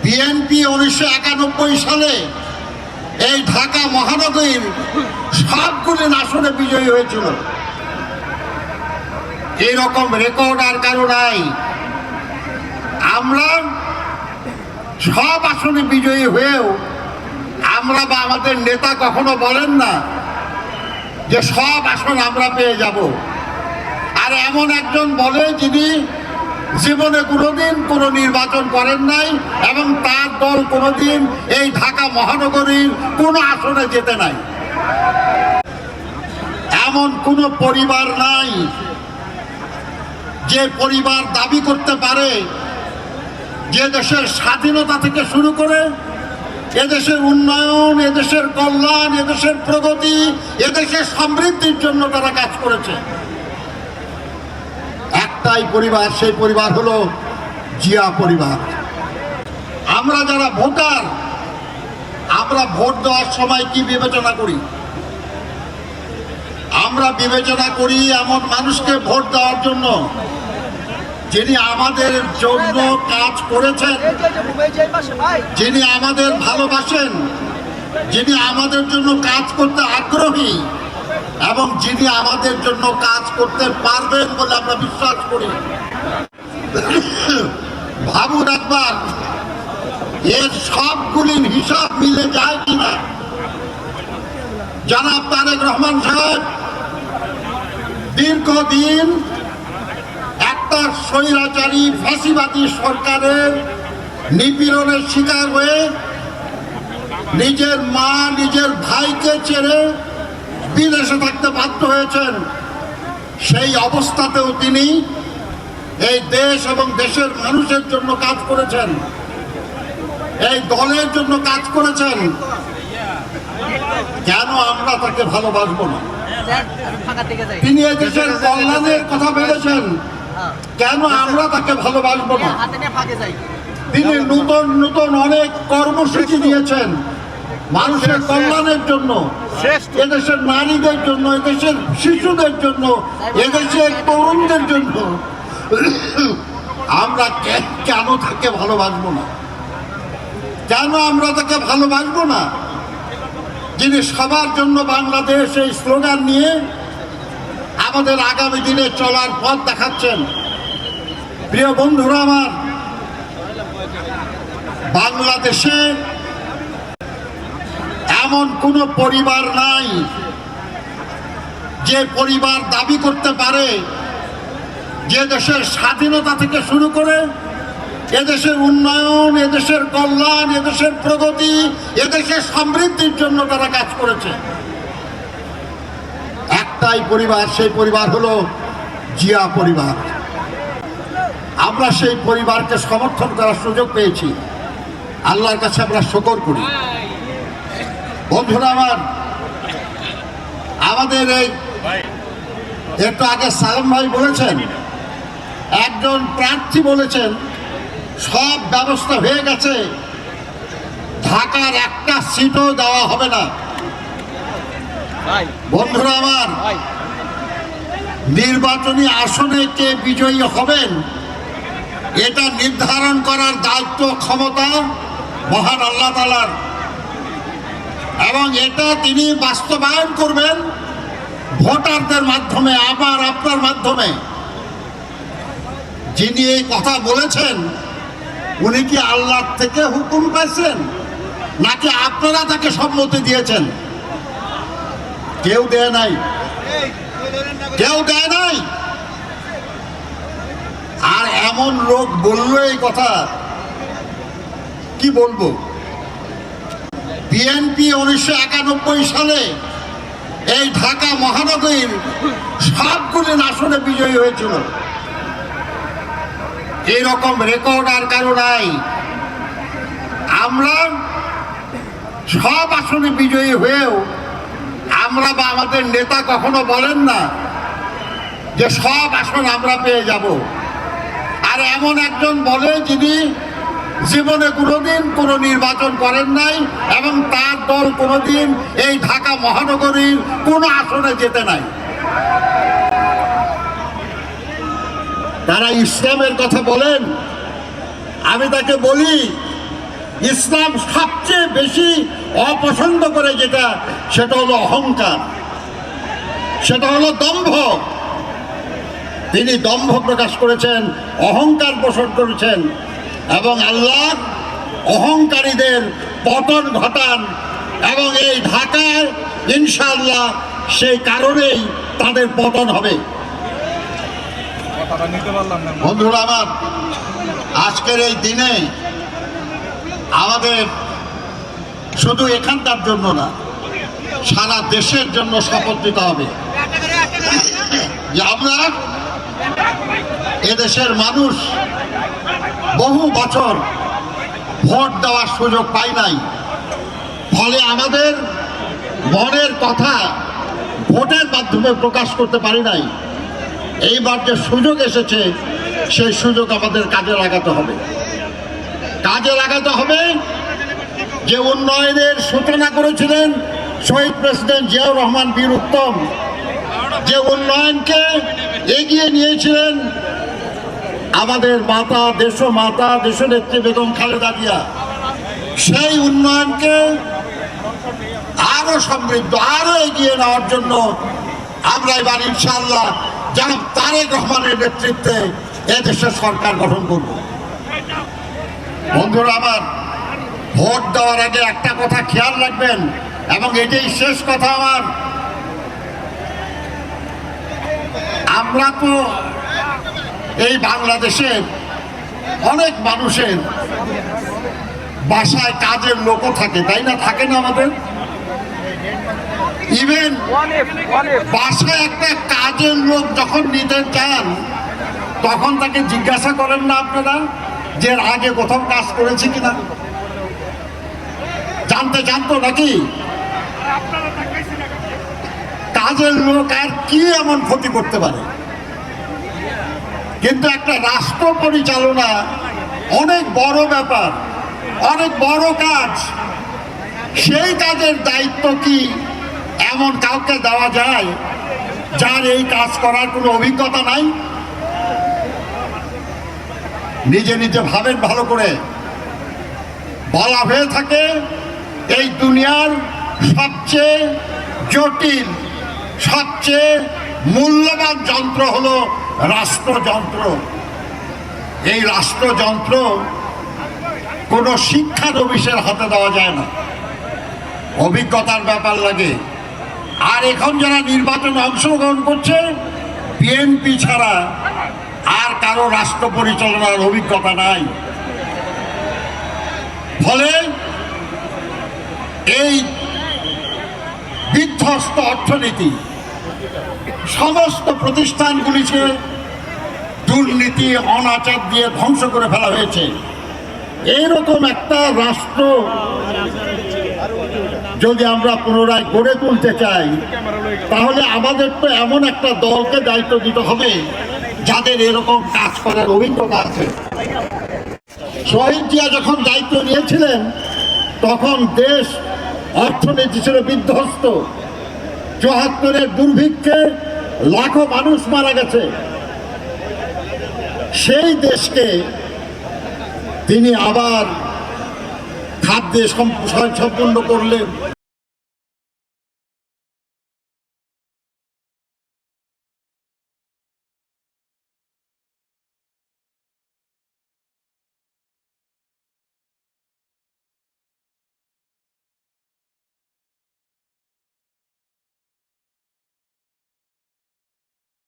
BNP 1991 সালে এই ঢাকা মহানগরীর সবগুলি আসনে বিজয়ী হয়েছিল। এইরকম রেকর্ড আর কারো নাই। আমরা সব আসনে বিজয়ী হয়েও আমরা বা আমাদের নেতা কখনো বলেন না যে সব আসন আমরা পেয়ে যাব। আর এমন একজন বলে যিনি জীবনে কোনোদিন কোনো নির্বাচন করেন নাই এবং তার দল কোনোদিন এই ঢাকা মহানগরীর কোনো আসনে যেতে নাই। এমন কোনো পরিবার নাই যে পরিবার দাবি করতে পারে যে দেশের স্বাধীনতা থেকে শুরু করে এদেশের উন্নয়ন, এদেশের কল্যাণ, এদেশের প্রগতি, এদেশের সমৃদ্ধির জন্য তারা কাজ করেছে। একটাই পরিবার, সেই পরিবার হলো জিয়া পরিবার। আমরা যারা ভোটার, আমরা ভোট দেওয়ার সময় কি বিবেচনা করি? আমরা বিবেচনা করি এমন মানুষকে ভোট দেওয়ার জন্য যিনি আমাদের জন্য কাজ করেছেন, যিনি আমাদের ভালোবাসেন, যিনি আমাদের জন্য কাজ করতে আগ্রহী এবং যিনি আমাদের জন্য কাজ করতে পারবেন বলে আমরা বিশ্বাস করি। ভাবুন একবার, এর সবগুলির হিসাব মিলে যায় কিনা। জনাব তারেক রহমান সাহেব দীর্ঘদিন একটা স্বৈরাচারী ফ্যাসিবাদী সরকারের নিপীড়নের শিকার হয়ে নিজের মা, নিজের ভাইকে ছেড়ে বিদেশে থাকতে বাধ্য হয়েছেন। সেই অবস্থাতেও তিনি এই দেশ এবং দেশের মানুষের জন্য কাজ করেছেন, এই দলের জন্য কাজ করেছেন। কেন আমরা তাকে ভালোবাসবো না? তিনি এই দেশের কল্যাণের কথা বলেছেন, কেন আমরা তাকে ভালোবাসবো না? তিনি নতুন নতুন অনেক কর্মসূচি দিয়েছেন মানুষের কল্যাণের জন্য, এদেশের নারীদের জন্য, এদেশের শিশুদের জন্য, এদেশের তরুণদের জন্য। আমরা কেন তাকে ভালোবাসবো না? কেন আমরা তাকে ভালোবাসবো না? যিনি সবার জন্য বাংলাদেশ এই স্লোগান নিয়ে আমাদের আগামী দিনে চলার পথ দেখাচ্ছেন। প্রিয় বন্ধুরা আমার, বাংলাদেশে এমন কোনো পরিবার নাই যে পরিবার দাবি করতে পারে যে দেশের স্বাধীনতা থেকে শুরু করে এদেশের উন্নয়ন, এদেশের কল্যাণ, এদেশের প্রগতি, এদেশের সমৃদ্ধির জন্য তারা কাজ করেছে। একটাই পরিবার, সেই পরিবার হলো জিয়া পরিবার। আমরা সেই পরিবারকে সমর্থন করার সুযোগ পেয়েছি, আল্লাহর কাছে আমরা শুকর করি। বন্ধুরা আমার, আমাদের এই একটু আগে সালাম ভাই বলেছেন, একজন প্রার্থী বলেছেন সব ব্যবস্থা হয়ে গেছে, ঢাকার একটা সিটও দেওয়া হবে না। বন্ধুরা আমার, নির্বাচনী আসনে কে বিজয়ী হবেন এটা নির্ধারণ করার দায়িত্ব, ক্ষমতা মহান আল্লাহ তাআলার, এবং এটা তিনি বাস্তবায়ন করবেন ভোটারদের মাধ্যমে, আবার আপনার মাধ্যমে। যিনি এই কথা বলেছেন উনি কি আল্লাহ থেকে হুকুম পাইছেন নাকি আপনারা তাকে সম্মতি দিয়েছেন? কেউ দেয় নাই, কেউ দেয় নাই। আর এমন লোক বললো এই কথা, কি বলবো? বিএনপি 1991 সালে এই ঢাকা মহানগরীর সবগুলি আসনে বিজয়ী হয়েছিল। এইরকম রেকর্ড আর কারো নাই। আমরা সব আসনে বিজয়ী হয়েও আমরা বা আমাদের নেতা কখনো বলেন না যে সব আসন আমরা পেয়ে যাব। আর এমন একজন বলে যিনি জীবনে কোনোদিন কোনো নির্বাচন করেন নাই এবং তার দল কোনোদিন এই ঢাকা মহানগরীর কোনো আসনে যেতে নাই। তারা ইসলামের কথা বলেন, আমি তাকে বলি ইসলাম সবচেয়ে বেশি অপছন্দ করে যেটা, সেটা হলো অহংকার, সেটা হলো দম্ভ। তিনি দম্ভ প্রকাশ করেছেন, অহংকার পোষণ করেছেন, এবং আল্লাহ অহংকারীদের পতন ঘটান। এবং এই ঢাকায় ইনশাআল্লাহ সেই কারণেই তাদের পতন হবে। বন্ধুরা আমার, আজকের এই দিনে আমাদের শুধু এখানকার জন্য না, সারা দেশের জন্য শপথ নিতে হবে যে আমরা এদেশের মানুষ বহু বছর ভোট দেওয়ার সুযোগ পাই নাই, ফলে আমাদের মনের কথা ভোটের মাধ্যমে প্রকাশ করতে পারি নাই। এইবার যে সুযোগ এসেছে, সেই সুযোগ আমাদের কাজে লাগাতে হবে। কাজে লাগাতে হবে যে উন্নয়নের সূচনা করেছিলেন শহীদ প্রেসিডেন্ট জিয়াউর রহমান বীর উত্তম, যে উন্নয়নকে এগিয়ে নিয়েছিলেন আমাদের মাতা দেশনেত্রী বেগম খালেদা জিয়া, সেই উন্নয়নকে আরো সমৃদ্ধ, আরো এগিয়ে নেওয়ার জন্য আমরা এবার ইনশাআল্লাহ জনাব তারেক রহমানের নেতৃত্বে এদেশের সরকার গঠন করব। বন্ধুরা আমার, ভোট দেওয়ার আগে একটা কথা খেয়াল রাখবেন, এবং এটাই শেষ কথা আমার। আমরা তো এই বাংলাদেশের অনেক মানুষের বাসায় কাজের লোকও থাকে, তাই না? থাকে না আমাদের? ইভেন বাসায় একটা কাজের লোক যখন নিতে চান, তখন তাকে জিজ্ঞাসা করেন না আপনারা যে আগে কোথাও কাজ করেছে কিনা? জানতো নাকি? কাজের লোক আর কি এমন ক্ষতি করতে পারে? কিন্তু একটা রাষ্ট্র পরিচালনা অনেক বড় ব্যাপার, অনেক বড় কাজ। সেই কাজের দায়িত্ব কি এমন কাউকে দেওয়া যায় যার এই কাজ করার কোনো অভিজ্ঞতা নাই? নিজে নিজে ভাবেন ভালো করে। বলা হয়ে থাকে এই দুনিয়ার সবচেয়ে জটিল, সবচেয়ে মূল্যবান যন্ত্র হলো রাষ্ট্রযন্ত্র। এই রাষ্ট্রযন্ত্র কোনো শিক্ষানবিশের হাতে দেওয়া যায় না, অভিজ্ঞতার ব্যাপার লাগে। আর এখন যারা নির্বাচনে অংশগ্রহণ করছে, বিএনপি ছাড়া আর কারো রাষ্ট্র পরিচালনার অভিজ্ঞতা নাই। ফলে এই বিধ্বস্ত অর্থনীতি সমস্ত প্রতিষ্ঠানগুলিকে দুর্নীতি, অনাচার দিয়ে ধ্বংস করে ফেলা হয়েছে। এইরকম একটা রাষ্ট্র যদি আমরা পুনরায় গড়ে তুলতে চাই, তাহলে আমাদের তো এমন একটা দলকে দায়িত্ব দিতে হবে যাদের এরকম কাজ করার অভিজ্ঞতা আছে। শহীদ জিয়া যখন দায়িত্ব নিয়েছিলেন, তখন দেশ অর্থনীতি ছিল বিধ্বস্ত। ৭৪-এর দুর্ভিক্ষে লাখো মানুষ মারা গেছে। সেই দেশকে তিনি আবার খাদ্যে সম্পূর্ণ করলেন।